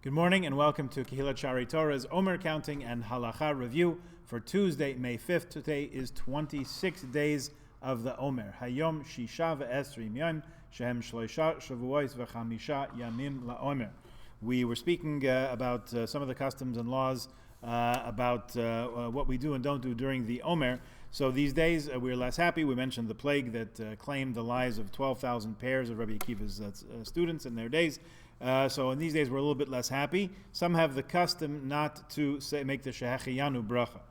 Good morning and welcome to Kehilat Shari Torah's Omer Counting and Halacha Review for Tuesday, May 5th. Today is 26 days of the Omer. Hayom Shisha ve'esrim yom shehem shloisha shavuos v'chamisha yamim la'omer. We were speaking about some of the customs and laws about what we do and don't do during the Omer. So these days we're less happy. We mentioned the plague that claimed the lives of 12,000 pairs of Rabbi Akiva's students in their days. So in these days we're a little bit less happy. Some have the custom not to make the shehechiyanu bracha,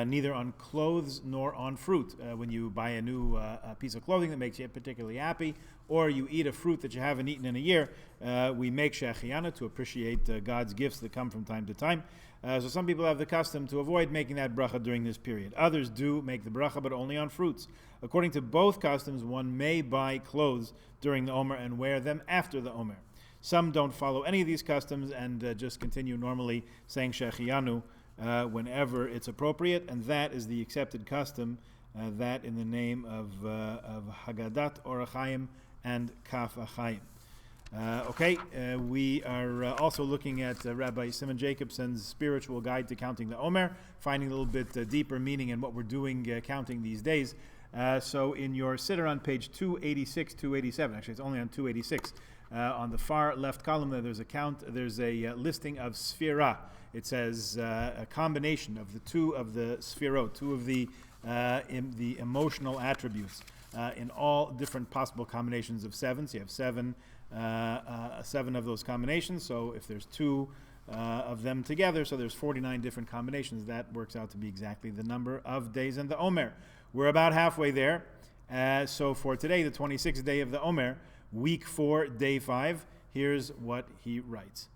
neither on clothes nor on fruit. When you buy a new piece of clothing that makes you particularly happy, or you eat a fruit that you haven't eaten in a year, we make shehechiyanu to appreciate God's gifts that come from time to time. So some people have the custom to avoid making that bracha during this period. Others do make the bracha, but only on fruits. According to both customs, one may buy clothes during the Omer and wear them after the Omer. Some don't follow any of these customs and just continue normally saying shehechiyanu whenever it's appropriate, and that is the accepted custom, that in the name of Haggadat Or HaChaim and Kaf HaChaim. We are also looking at Rabbi Simon Jacobson's spiritual guide to counting the Omer, finding a little bit deeper meaning in what we're doing counting these days. So in your sitter on page 286, 287, actually it's only on 286, on the far left column there's a listing of sfira. It says a combination of the two of the sfirot, two of the emotional attributes in all different possible combinations of seven. So you have seven of those combinations. So if there's two of them together, so there's 49 different combinations. That works out to be exactly the number of days in the Omer. We're about halfway there. So for today, the 26th day of the Omer, week 4, day 5, here's what he writes.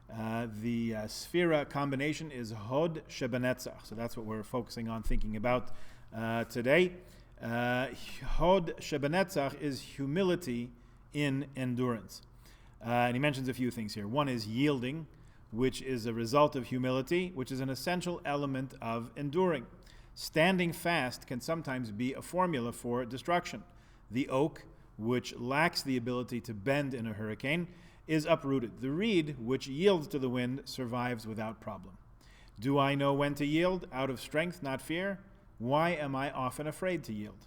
The Sphira combination is Hod Shebenetzach. So that's what we're focusing on, thinking about today. Hod Shebenetzach is humility in endurance. And he mentions a few things here. One is yielding, which is a result of humility, which is an essential element of enduring. Standing fast can sometimes be a formula for destruction. The oak, which lacks the ability to bend in a hurricane, is uprooted. The reed, which yields to the wind, survives without problem. Do I know when to yield? Out of strength, not fear? Why am I often afraid to yield?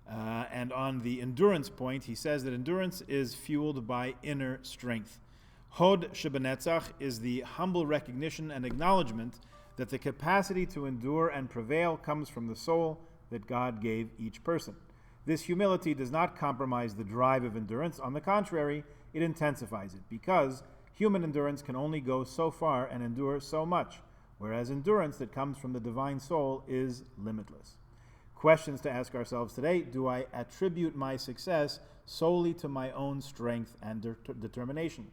And on the endurance point, he says that endurance is fueled by inner strength. Hod Shebenetzach is the humble recognition and acknowledgement that the capacity to endure and prevail comes from the soul that God gave each person. This humility does not compromise the drive of endurance. On the contrary, it intensifies it, because human endurance can only go so far and endure so much, whereas endurance that comes from the divine soul is limitless. Questions to ask ourselves today: do I attribute my success solely to my own strength and determination?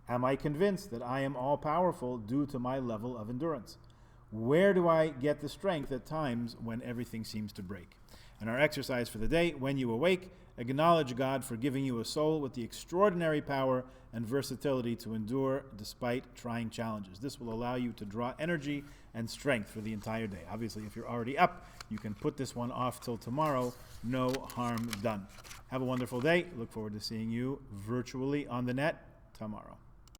Am I convinced that I am all-powerful due to my level of endurance? Where do I get the strength at times when everything seems to break? And our exercise for the day: when you awake, acknowledge God for giving you a soul with the extraordinary power and versatility to endure despite trying challenges. This will allow you to draw energy and strength for the entire day. Obviously, if you're already up, you can put this one off till tomorrow. No harm done. Have a wonderful day. Look forward to seeing you virtually on the net tomorrow.